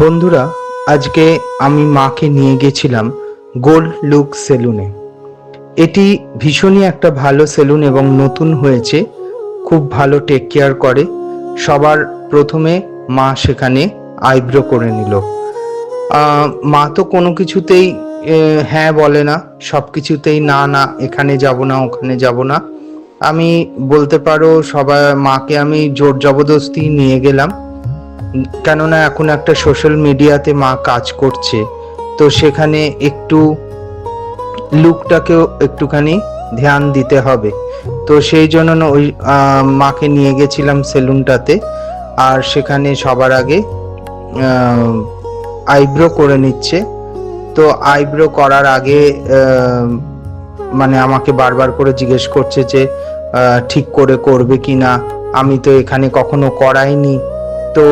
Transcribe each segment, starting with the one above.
বন্ধুরা, আজকে আমি মাকে নিয়ে গেছিলাম গোল্ড লুক সেলুনে। এটি ভীষণই একটা ভালো সেলুন এবং নতুন হয়েছে, খুব ভালো টেক কেয়ার করে। সবার প্রথমে মা সেখানে আইব্রো করে নিল। মা তো কোনো কিছুতেই হ্যাঁ বলে না, সব কিছুতেই না না, এখানে যাব না ওখানে যাব না। আমি বলতে পারো মাকে আমি জোর জবরদস্তি নিয়ে গেলাম, কেননা এখন একটা সোশ্যাল মিডিয়াতে মা কাজ করছে, তো সেখানে একটু লুকটাকেও একটুখানি ধ্যান দিতে হবে। তো সেই জন্য ওই মাকে নিয়ে গেছিলাম সেলুনটাতে। আর সেখানে সবার আগে আইব্রো করে নিচ্ছে। তো আইব্রো করার আগে মানে আমাকে বারবার করে জিজ্ঞেস করছে যে ঠিক করে করবে কি না, আমি তো এখানে কখনো করাইনি। তো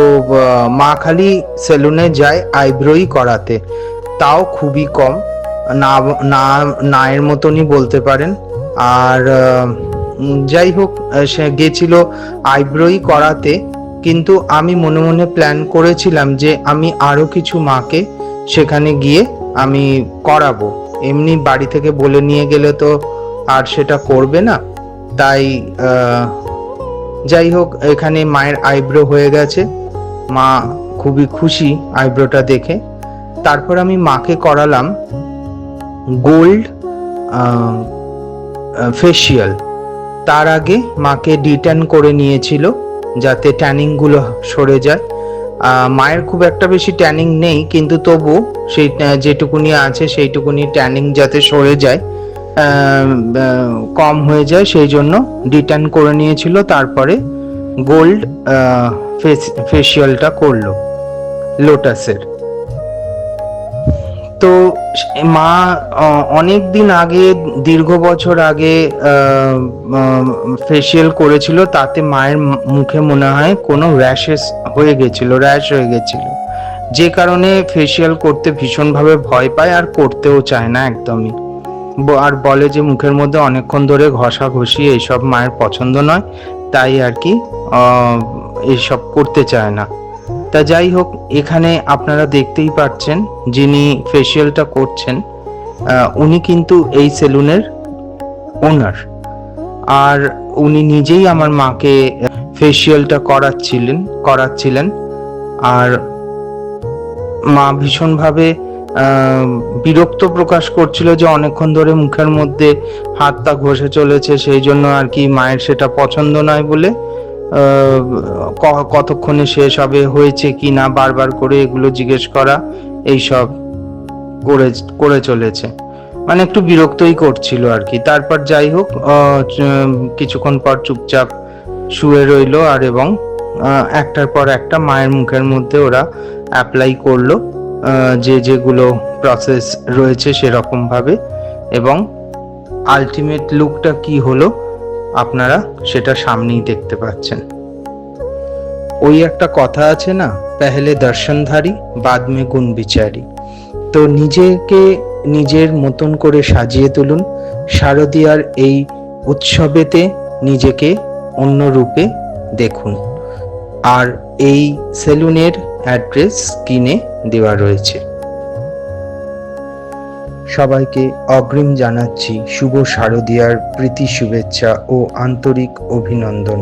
মা খালি সেলুনে যায় আইব্রোই করাতে, তাও খুবই কম, না না না এর মতনই বলতে পারেন। আর যাই হোক, সে গেছিল আইব্রোই করাতে, কিন্তু আমি মনে মনে প্ল্যান করেছিলাম যে আমি আরো কিছু মাকে সেখানে গিয়ে আমি করাবো। এমনি বাড়ি থেকে বলে নিয়ে গেলে তো আর সেটা করবে না। তাই যাই হোক, এখানে মায়ের আইব্রো হয়ে গেছে, মা খুবই খুশি আইব্রোটা দেখে। তারপর আমি মাকে করালাম গোল্ড ফেসিয়াল। তার আগে মাকে ডিট্যান করে নিয়েছিল যাতে ট্যানিং গুলো সরে যায়। মায়ের খুব একটা বেশি ট্যানিং নেই, কিন্তু তবু সেই যেটুকুনি আছে সেইটুকুনি ট্যানিং যাতে সরে যায়, কম হয়ে যায়, সেই জন্য ডিট্যান করে নিয়েছিল। তারপরে গোল্ড ফেসিয়ালটা করলো লোটাসের। তো মা অনেক দিন আগে, দীর্ঘ বছর আগে ফেসিয়াল করেছিল, তাতে মায়ের মুখে মনে হয় কোনো র্যাশ হয়ে গেছিল, যে কারণে ফেসিয়াল করতে ভীষণভাবে ভয় পায় আর করতেও চায় না একদমই। আর বলে যে মুখের মধ্যে অনেকক্ষণ ধরে ঘষাঘষি এইসব মায়ের পছন্দ নয়, তাই আর কি এইসব করতে চায় না। তা যাই হোক, এখানে আপনারা দেখতেই পাচ্ছেন যিনি ফেসিয়ালটা করছেন উনি কিন্তু এই সেলুনের ওনার, আর উনি নিজেই আমার মাকে ফেসিয়ালটা করাচ্ছিলেন। আর মা ভীষণভাবে বিরক্ত প্রকাশ করছিল যে অনেকক্ষণ ধরে মুখের মধ্যে হাতটা ঘষে চলেছে, সেই জন্য আর কি মায়ের সেটা পছন্দ নয় বলে কতক্ষণে শেষ হবে, হয়েছে কি না বারবার করে এগুলো জিজ্ঞেস করা, এইসব করে চলেছে, মানে একটু বিরক্তই করছিল আর কি। তারপর যাই হোক, কিছুক্ষণ পর চুপচাপ শুয়ে রইলো, আর এবং একটার পর একটা মায়ের মুখের মধ্যে ওরা অ্যাপ্লাই করলো যেগুলো প্রসেস রয়েছে সেরকম ভাবে, এবং আলটিমেট লুকটা কি হলো আপনারা সেটা সামনেই দেখতে পাচ্ছেন। ওই একটা কথা আছে না, পেহলে দর্শনধারী বাদ মে গুণ বিচারি। তো নিজেকে নিজের মতন করে সাজিয়ে তুলুন, শারদীয়ার এই উৎসবেতে নিজেকে অন্য রূপে দেখুন। আর এই সেলুনের অ্যাড্রেস স্ক্রিনে দেওয়া রয়েছে। সবাইকে অগ্রিম জানাচ্ছি শুভ শারদীয়ার প্রীতি শুভেচ্ছা ও আন্তরিক অভিনন্দন।